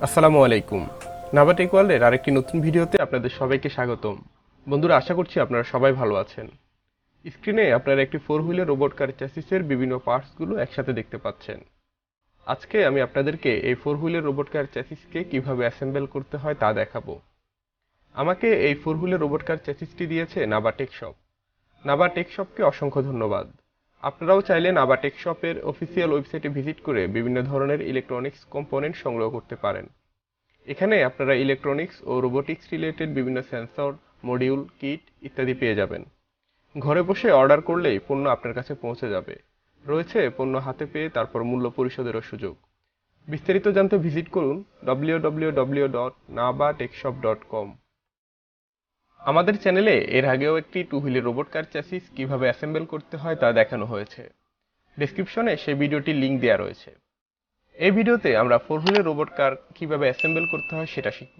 আসসালামু আলাইকুম। নাভাটেক ওয়ার্ল্ডের আরেকটি নতুন ভিডিওতে আপনাদের সবাইকে স্বাগতম। বন্ধুরা, আশা করছি আপনারা সবাই ভালো আছেন। স্ক্রিনে আপনারা একটি ফোর হুইলার রোবট কার চ্যাসিসের বিভিন্ন পার্টসগুলো একসাথে দেখতে পাচ্ছেন। আজকে আমি আপনাদেরকে এই ফোর হুইলার রোবট কার চ্যাসিসকে কিভাবে অ্যাসেম্বল করতে হয় তা দেখাবো। আমাকে এই ফোর হুইলার রোবট কার চ্যাসিসটি দিয়েছে নাভাটেক শপ। নাভাটেক শপকে অসংখ্য ধন্যবাদ। আপনারাও চাইলে নাভাটেক শপের অফিসিয়াল ওয়েবসাইটে ভিজিট করে বিভিন্ন ধরনের ইলেকট্রনিক্স কম্পোনেন্ট সংগ্রহ করতে পারেন। এখানে আপনারা ইলেকট্রনিক্স ও রোবোটিক্স রিলেটেড বিভিন্ন সেন্সর, মডিউল, কিট ইত্যাদি পেয়ে যাবেন। ঘরে বসে অর্ডার করলেই পণ্য আপনার কাছে পৌঁছে যাবে। রয়েছে পণ্য হাতে পেয়ে তারপর মূল্য পরিশোধেরও সুযোগ। বিস্তারিত জানতে ভিজিট করুন www.nabatechshop.com। আমাদের চ্যানেলে এর আগেও একটি টু হুইলের রোবট কার চ্যাসিস কিভাবে অ্যাসেম্বল করতে হয় তা দেখানো হয়েছে। ডেসক্রিপশনে সেই ভিডিওটির লিংক দেওয়া রয়েছে। এই ভিডিওতে আমরা ফোর হুইলের রোবট কার কিভাবে অ্যাসেম্বল করতে হয় সেটা শিখব।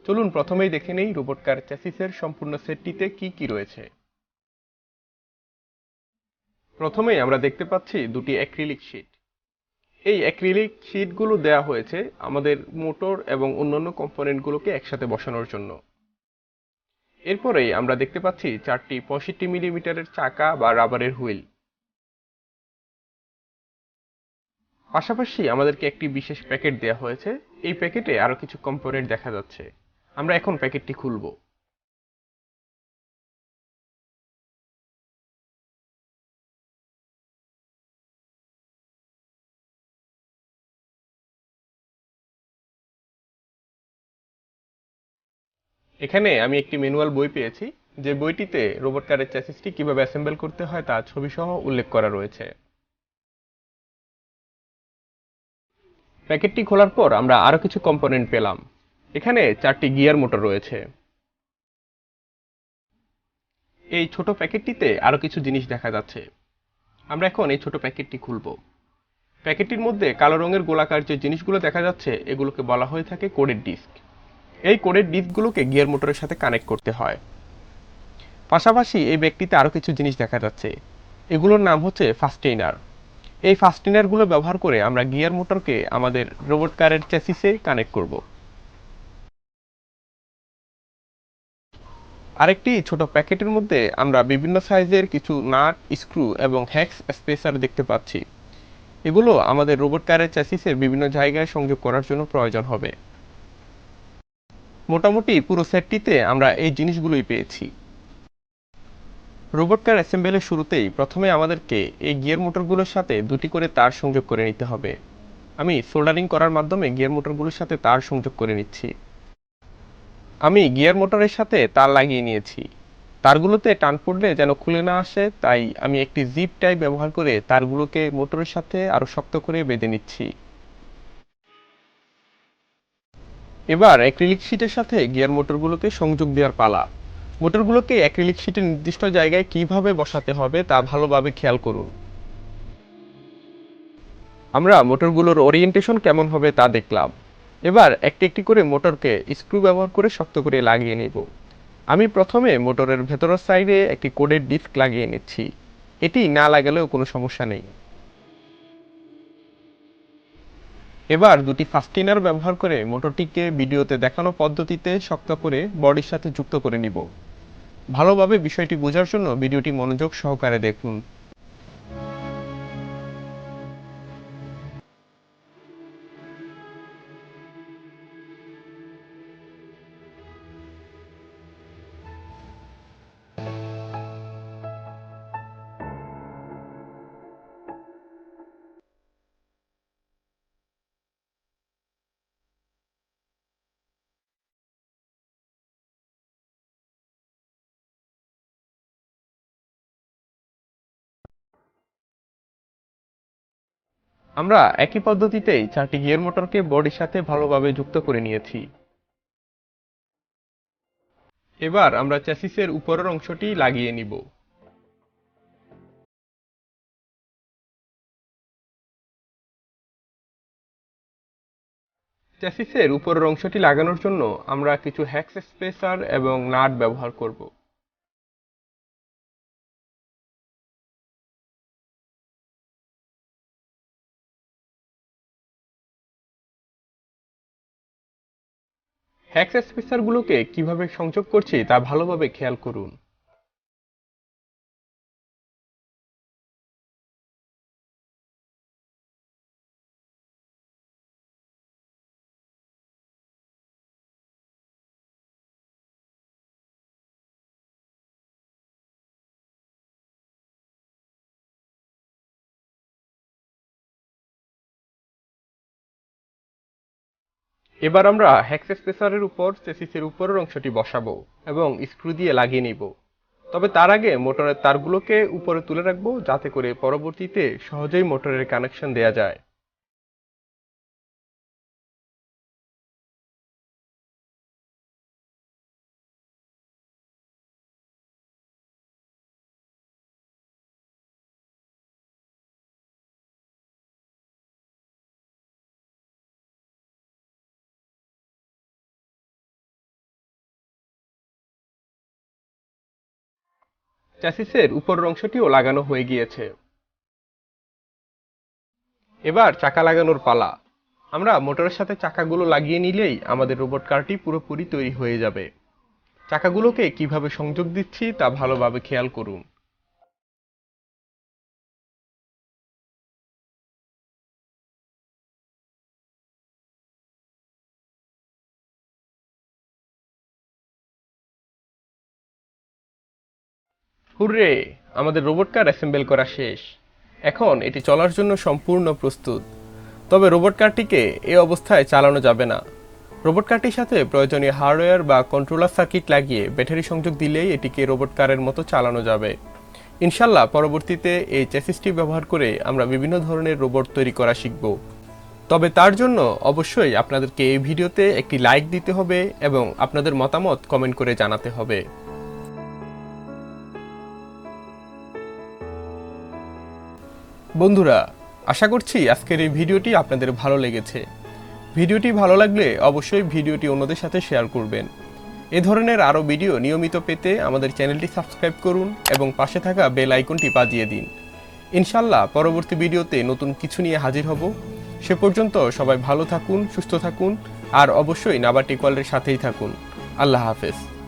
চলুন প্রথমেই দেখে নেই রোবট কার চ্যাসিসের সম্পূর্ণ সেটটিতে কি কি রয়েছে। প্রথমেই আমরা দেখতে পাচ্ছি দুটি অ্যাক্রিলিক শীট। এই অ্যাক্রিলিক শীটগুলো দেয়া হয়েছে আমাদের মোটর এবং অন্যান্য কম্পোনেন্টগুলোকে একসাথে বসানোর জন্য। এরপরেই আমরা দেখতে পাচ্ছি চারটি 65 মিলিমিটারের চাকা বা রাবারের হুইল। পাশাপাশি আমাদেরকে একটি বিশেষ প্যাকেট দেয়া হয়েছে। এই প্যাকেটে আরো কিছু কম্পোনেন্ট দেখা যাচ্ছে। আমরা এখন প্যাকেটটি খুলব। এখানে আমি একটি ম্যানুয়াল বই পেয়েছি, যে বইটিতে রোবট কারের চ্যাসিসটি কিভাবে অ্যাসেম্বল করতে হয় তা ছবি সহ উল্লেখ করা রয়েছে। প্যাকেটটি খোলার পর আমরা আরো কিছু কম্পোনেন্ট পেলাম। এখানে চারটি গিয়ার মোটর রয়েছে। এই ছোট প্যাকেটটিতে আরো কিছু জিনিস দেখা যাচ্ছে। আমরা এখন এই ছোট প্যাকেটটি খুলব। প্যাকেটটির মধ্যে কালো রঙের গোলাকার যে জিনিসগুলো দেখা যাচ্ছে এগুলোকে বলা হয়ে থাকে কোডের ডিস্ক। এই কোডের ডিস্কগুলোকে গিয়ার মোটরের সাথে কানেক্ট করতে হয়। পাশাপাশি এই ব্যাগটিতে আরো কিছু জিনিস দেখা যাচ্ছে। এগুলোর নাম হচ্ছে ফাস্টেইনার। এই ফাস্টেইনারগুলো ব্যবহার করে আমরা গিয়ার মোটরকে আমাদের রোবট কারের চ্যাসিসে কানেক্ট করব। আরেকটি ছোট প্যাকেটের মধ্যে আমরা বিভিন্ন সাইজের কিছু নাট, স্ক্রু এবং হ্যাক্স স্পেসার দেখতে পাচ্ছি। এগুলো আমাদের রোবট কারের চ্যাসিসের বিভিন্ন জায়গায় সংযোগ করার জন্য প্রয়োজন হবে। মোটামুটি পুরো সেটটিতে আমরা এই জিনিসগুলোই পেয়েছি। রোবট কার অ্যাসেম্বলের শুরুতেই প্রথমে আমাদেরকে এই গিয়ার মোটরগুলোর সাথে দুটি করে তার সংযোগ করে নিতে হবে। আমি সোল্ডারিং করার মাধ্যমে গিয়ার মোটরগুলোর সাথে তার সংযোগ করে নিচ্ছি। আমি গিয়ার মোটরের সাথে তার লাগিয়ে নিয়েছি। তারগুলোতে টান পড়লে যেন খুলে না আসে, তাই আমি একটি জিপ টাই ব্যবহার করে তারগুলোকে মোটরের সাথে আরো শক্ত করে বেঁধে নিচ্ছি। এবার অ্যাক্রিলিক শীটের সাথে গিয়ার মোটরগুলোকে সংযোগ দেওয়ার পালা। মোটরগুলোকে অ্যাক্রিলিক শীটের নির্দিষ্ট জায়গায় কিভাবে বসাতে হবে তা ভালোভাবে খেয়াল করুন। আমরা মোটরগুলোর ওরিয়েন্টেশন কেমন হবে তা দেখলাম। এবার একটি একটি করে মোটরকে স্ক্রু ব্যবহার করে শক্ত করে লাগিয়ে নেব। আমি প্রথমে মোটরের ভেতরের সাইডে একটি কোডের ডিস্ক লাগিয়ে নিচ্ছি। এটি না লাগালেও কোনো সমস্যা নেই। এবার দুটি ফাস্টেনার ব্যবহার করে মোটরটিকে ভিডিওতে দেখানো পদ্ধতিতে শক্ত করে বডির সাথে যুক্ত করে নিব। ভালোভাবে বিষয়টি বোঝার জন্য ভিডিওটি মনোযোগ সহকারে দেখুন। আমরা একই পদ্ধতিতেই চারটি গিয়ার মোটরকে বডির সাথে ভালোভাবে যুক্ত করে নিয়েছি। এবার আমরা চ্যাসিসের উপরের অংশটি লাগিয়ে নিব। চ্যাসিসের উপরের অংশটি লাগানোর জন্য আমরা কিছু হ্যাক্স স্পেসার এবং নাট ব্যবহার করব। হ্যাক্স স্পেসারগুলোকে কিভাবে সংযোগ করছি তা ভালোভাবে খেয়াল করুন। এবার আমরা হ্যাক্স স্পেসারের উপর চেসিসের উপরের অংশটি বসাবো এবং স্ক্রু দিয়ে লাগিয়ে নিব। তবে তার আগে মোটরের তারগুলোকে উপরে তুলে রাখবো, যাতে করে পরবর্তীতে সহজেই মোটরের কানেকশন দেয়া যায়। চ্যাসিসের উপরের অংশটিও লাগানো হয়ে গিয়েছে। এবার চাকা লাগানোর পালা। আমরা মোটরের সাথে চাকাগুলো লাগিয়ে নিলেই আমাদের রোবট কারটি পুরোপুরি তৈরি হয়ে যাবে। চাকাগুলোকে কিভাবে সংযোগ দিচ্ছি তা ভালোভাবে খেয়াল করুন। হুররে! আমাদের রোবট কার অ্যাসেম্বল করা শেষ। এখন এটি চলার জন্য সম্পূর্ণ প্রস্তুত। তবে রোবট কারটিকে এই অবস্থায় চালানো যাবে না। রোবট কারটির সাথে প্রয়োজনীয় হার্ডওয়্যার বা কন্ট্রোলার সার্কিট লাগিয়ে ব্যাটারি সংযোগ দিলেই এটিকে রোবট কারের মতো চালানো যাবে। ইনশাল্লাহ পরবর্তীতে এই চ্যাসিসটি ব্যবহার করে আমরা বিভিন্ন ধরনের রোবট তৈরি করা শিখব। তবে তার জন্য অবশ্যই আপনাদেরকে এই ভিডিওতে একটি লাইক দিতে হবে এবং আপনাদের মতামত কমেন্ট করে জানাতে হবে। বন্ধুরা, আশা করছি আজকের এই ভিডিওটি আপনাদের ভালো লেগেছে। ভিডিওটি ভালো লাগলে অবশ্যই ভিডিওটি অন্যদের সাথে শেয়ার করবেন। এ ধরনের আরও ভিডিও নিয়মিত পেতে আমাদের চ্যানেলটি সাবস্ক্রাইব করুন এবং পাশে থাকা বেল আইকনটি বাজিয়ে দিন। ইনশাল্লাহ পরবর্তী ভিডিওতে নতুন কিছু নিয়ে হাজির হব। সে পর্যন্ত সবাই ভালো থাকুন, সুস্থ থাকুন আর অবশ্যই নাবাটিক ওয়ার্ল্ডের সাথেই থাকুন। আল্লাহ হাফেজ।